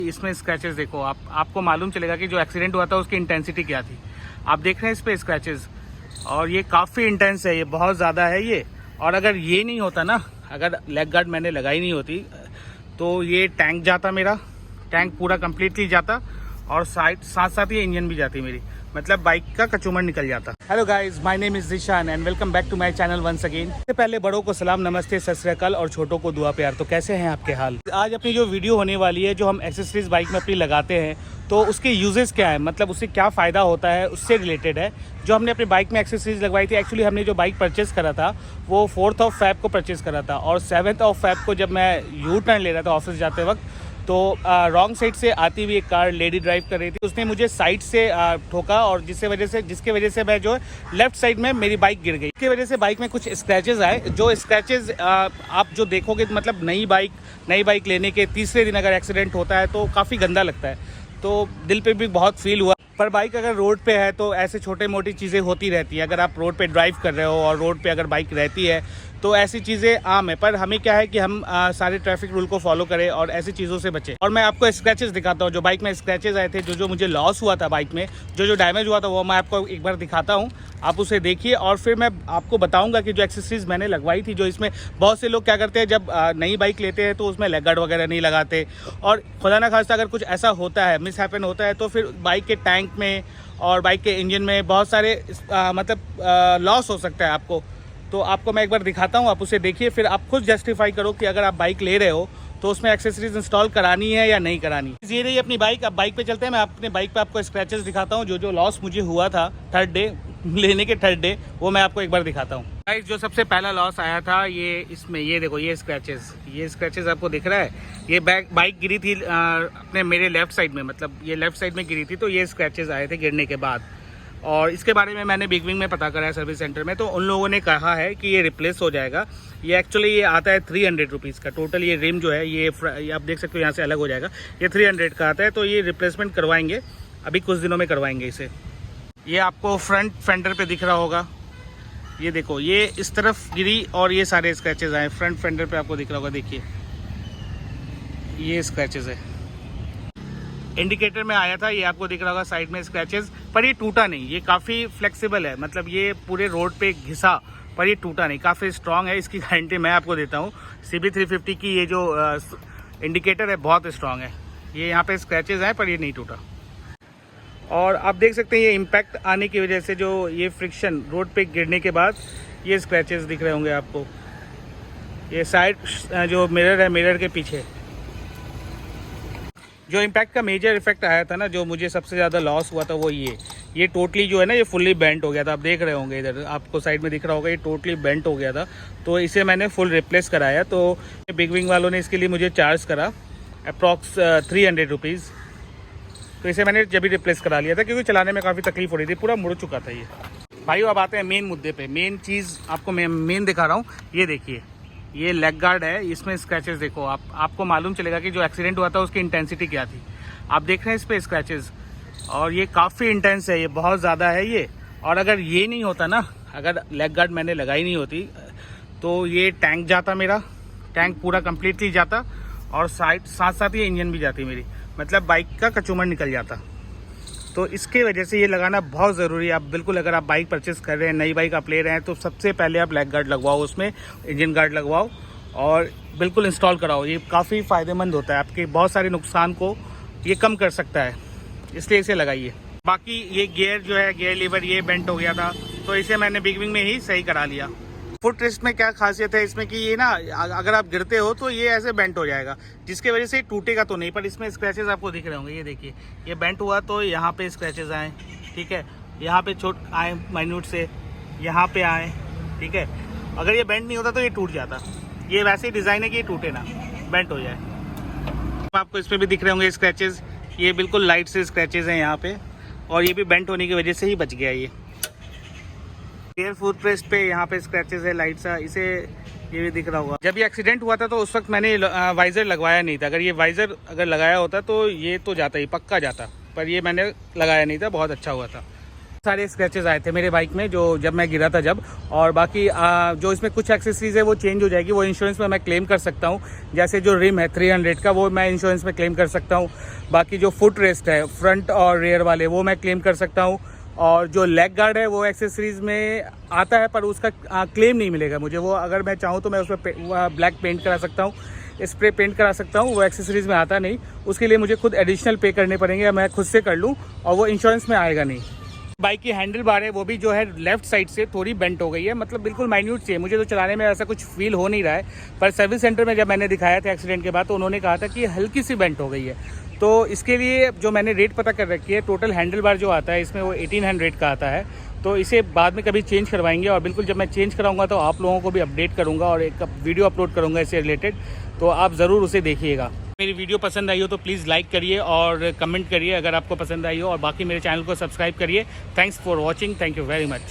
इसमें स्क्रैचेस देखो, आपको मालूम चलेगा कि जो एक्सीडेंट हुआ था उसकी इंटेंसिटी क्या थी। आप देख रहे हैं इस पे स्क्रैचेस, और ये काफ़ी इंटेंस है, ये बहुत ज़्यादा है ये। और अगर ये नहीं होता ना, अगर लेग गार्ड मैंने लगाई नहीं होती तो ये टैंक जाता, मेरा टैंक पूरा कंप्लीटली जाता, और साथ साथ ये इंजन भी जाती मेरी, मतलब बाइक का कचूमर निकल जाता। Hello guys, my name is Zeeshan and welcome back to my channel once again. सबसे पहले बड़ों को सलाम, नमस्ते, सत श्री अकाल, और छोटों को दुआ प्यार। तो कैसे हैं आपके हाल? आज अपनी जो वीडियो होने वाली है, जो हम एक्सेसरीज बाइक में अपनी लगाते हैं, तो उसके यूजेस क्या है, मतलब उससे क्या फ़ायदा होता है, उससे रिलेटेड है। जो हमने अपनी बाइक में एक्सेसरीज लगवाई थी, एक्चुअली हमने जो बाइक परचेस करा था वो 4 फेब को परचेस करा था, और 7 फेब को जब मैं यू टर्न ले रहा था ऑफिस जाते वक्त, तो रॉन्ग साइड से आती हुई एक कार लेडी ड्राइव कर रही थी, उसने मुझे साइड से ठोका, और जिसकी वजह से मैं जो है लेफ्ट साइड में मेरी बाइक गिर गई। इसकी वजह से बाइक में कुछ स्क्रैचेस आए, जो स्क्रैचेस आप जो देखोगे, मतलब नई बाइक लेने के तीसरे दिन अगर एक्सीडेंट होता है तो काफ़ी गंदा लगता है, तो दिल पे भी बहुत फील हुआ। पर बाइक अगर रोड पे है तो ऐसे छोटे मोटी चीज़ें होती रहती है। अगर आप रोड पे ड्राइव कर रहे हो और रोड पे अगर बाइक रहती है तो ऐसी चीज़ें आम है, पर हमें क्या है कि हम सारे ट्रैफिक रूल को फॉलो करें और ऐसी चीज़ों से बचें। और मैं आपको स्क्रैचेस दिखाता हूँ, जो बाइक में स्क्रैचेस आए थे, जो मुझे लॉस हुआ था बाइक में, जो डैमेज हुआ था, वो मैं आपको एक बार दिखाता हूँ। आप उसे देखिए और फिर मैं आपको बताऊंगा कि जो एक्सेसरीज मैंने लगवाई थी, जो इसमें बहुत से लोग क्या करते हैं, जब नई बाइक लेते हैं तो उसमें लेग गार्ड वगैरह नहीं लगाते, और खुदा ना खास्ता अगर कुछ ऐसा होता है, मिस हैपन होता है, तो फिर बाइक के टैंक में और बाइक के इंजन में बहुत सारे लॉस हो सकता है आपको। तो आपको मैं एक बार दिखाता हूँ, आप उसे देखिए, फिर आप खुद जस्टिफाई करो कि अगर आप बाइक ले रहे हो तो उसमें एक्सेसरीज इंस्टॉल करानी है या नहीं करानी। ये रही अपनी बाइक। अब बाइक पे चलते हैं, मैं अपने बाइक पे आपको स्क्रैचेस दिखाता हूँ। जो लॉस मुझे हुआ था लेने के थर्ड डे, वो मैं आपको एक बार दिखाता हूँ। गाइस, जो सबसे पहला लॉस आया था ये इसमें, ये देखो, ये स्क्रैचेस आपको दिख रहा है। ये बाइक गिरी थी अपने मेरे लेफ्ट साइड में, मतलब ये लेफ्ट साइड में गिरी थी, तो ये स्क्रैचेस आए थे गिरने के बाद। और इसके बारे में मैंने बिग विंग में पता करा है सर्विस सेंटर में, तो उन लोगों ने कहा है कि ये रिप्लेस हो जाएगा। ये एक्चुअली ये आता है 300 रुपीज़ का टोटल। ये रिम जो है ये आप देख सकते हो, यहाँ से अलग हो जाएगा, ये 300 का आता है। तो ये रिप्लेसमेंट करवाएंगे, अभी कुछ दिनों में करवाएंगे इसे। ये आपको फ्रंट फेंडर पे दिख रहा होगा, ये देखो, ये इस तरफ गिरी और ये सारे स्क्रैचेस आए। फ्रंट फेंडर पे आपको दिख रहा होगा, देखिए ये स्क्रैचेस है। इंडिकेटर में आया था, ये आपको दिख रहा होगा साइड में स्क्रैचेस, पर ये टूटा नहीं, ये काफ़ी फ्लेक्सिबल है, मतलब ये पूरे रोड पे घिसा पर ये टूटा नहीं, काफ़ी स्ट्रांग है। इसकी गारंटी मैं आपको देता हूँ। CB350 की ये जो इंडिकेटर है बहुत स्ट्रांग है। ये यहाँ पे स्क्रैचेस हैं पर ये नहीं टूटा। और आप देख सकते हैं ये इम्पैक्ट आने की वजह से, जो ये फ्रिक्शन रोड पे गिरने के बाद ये स्क्रैचेस दिख रहे होंगे आपको। ये साइड जो मिरर है, मिरर के पीछे जो इम्पैक्ट का मेजर इफेक्ट आया था ना, जो मुझे सबसे ज़्यादा लॉस हुआ था, वो ये टोटली जो है ना, ये फुल्ली बेंट हो गया था। आप देख रहे होंगे इधर, आपको साइड में दिख रहा होगा, ये टोटली बेंट हो गया था। तो इसे मैंने फुल रिप्लेस कराया। तो बिग विंग वालों ने इसके लिए मुझे चार्ज करा अप्रॉक्स 300 रुपीज़। तो इसे मैंने जब भी रिप्लेस करा लिया था, क्योंकि चलाने में काफ़ी तकलीफ हो रही थी, पूरा मुड़ चुका था ये। भाई अब आते हैं मेन मुद्दे पे। मेन चीज़ आपको मैं मेन दिखा रहा हूँ, ये देखिए, ये लेग गार्ड है, इसमें स्क्रैचेस देखो, आपको मालूम चलेगा कि जो एक्सीडेंट हुआ था उसकी इंटेंसिटी क्या थी। आप देख रहे हैं इस पे स्क्रैचेस, और ये काफ़ी इंटेंस है, ये बहुत ज़्यादा है ये। और अगर ये नहीं होता ना, अगर लेग गार्ड मैंने लगाई नहीं होती तो ये टैंक जाता, मेरा टैंक पूरा कंप्लीटली जाता, और साथ साथ ये इंजन भी जाती मेरी, मतलब बाइक का कचूमर निकल जाता। तो इसके वजह से ये लगाना बहुत ज़रूरी है। आप बिल्कुल, अगर आप बाइक परचेस कर रहे हैं, नई बाइक आप ले रहे हैं, तो सबसे पहले आप लेग गार्ड लगवाओ, उसमें इंजन गार्ड लगवाओ और बिल्कुल इंस्टॉल कराओ। ये काफ़ी फ़ायदेमंद होता है, आपके बहुत सारे नुकसान को ये कम कर सकता है, इसलिए इसे लगाइए। बाकी ये गियर जो है, गियर लीवर ये बेंट हो गया था, तो इसे मैंने बिग विंग में ही सही करा लिया। फुट रेस्ट में क्या खासियत है इसमें कि ये ना, अगर आप गिरते हो तो ये ऐसे बेंट हो जाएगा, जिसकी वजह से टूटेगा तो नहीं, पर इसमें स्क्रैचेस आपको दिख रहे होंगे। ये देखिए, ये बेंट हुआ तो यहाँ पे स्क्रैचेस आए, ठीक है, यहाँ पे छोट आए माइन्यूट से, यहाँ पे आए, ठीक है। अगर ये बेंट नहीं होता तो ये टूट जाता। ये वैसे ही डिज़ाइन है कि ये टूटे ना, बेंट हो जाए। आपको इस पर भी दिख रहे होंगे स्क्रैचेस, ये बिल्कुल लाइट से स्क्रैचेस हैं यहाँ पे, और ये भी बेंट होने की वजह से ही बच गया ये। एयर फुटरेस्ट पे यहाँ पे स्क्रैचेस है लाइट सा, इसे ये भी दिख रहा होगा। जब ये एक्सीडेंट हुआ था तो उस वक्त मैंने वाइज़र लगवाया नहीं था। अगर ये वाइज़र अगर लगाया होता तो ये तो जाता ही, पक्का जाता, पर ये मैंने लगाया नहीं था, बहुत अच्छा हुआ था। सारे स्क्रैचेस आए थे मेरे बाइक में जो जब मैं गिरा था जब। और बाकी जो इसमें कुछ एक्सेसरीज है वो चेंज हो जाएगी, वो इंश्योरेंस में मैं क्लेम कर सकता हूँ। जैसे जो रिम है 300 का, वो मैं इंश्योरेंस में क्लेम कर सकता हूँ। बाकी जो फुट रेस्ट है फ्रंट और रेयर वाले, वो मैं क्लेम कर सकता हूँ। और जो लेग गार्ड है वो एक्सेसरीज में आता है, पर उसका क्लेम नहीं मिलेगा मुझे। वो अगर मैं चाहूँ तो मैं उसमें ब्लैक पेंट करा सकता हूँ, स्प्रे पेंट करा सकता हूँ, वो एक्सेसरीज में आता नहीं। उसके लिए मुझे खुद एडिशनल पे करने पड़ेंगे, या मैं खुद से कर लूँ, और वो इंश्योरेंस में आएगा नहीं। बाइक की हैंडल बार है वो भी जो है लेफ्ट साइड से थोड़ी बेंट हो गई है, मतलब बिल्कुल माइन्यूट से। मुझे तो चलाने में ऐसा कुछ फील हो नहीं रहा है, पर सर्विस सेंटर में जब मैंने दिखाया था एक्सीडेंट के बाद, तो उन्होंने कहा था कि हल्की सी बेंट हो गई है। तो इसके लिए जो मैंने रेट पता कर रखी है, टोटल हैंडल बार जो आता है इसमें वो 1800 का आता है। तो इसे बाद में कभी चेंज करवाएंगे, और बिल्कुल जब मैं चेंज कराऊंगा तो आप लोगों को भी अपडेट करूंगा और एक वीडियो अपलोड करूंगा इससे रिलेटेड, तो आप ज़रूर उसे देखिएगा। मेरी वीडियो पसंद आई हो तो प्लीज़ लाइक करिए और कमेंट करिए अगर आपको पसंद आई हो, और बाकी मेरे चैनल को सब्सक्राइब करिए। Thanks for watching, thank you very much.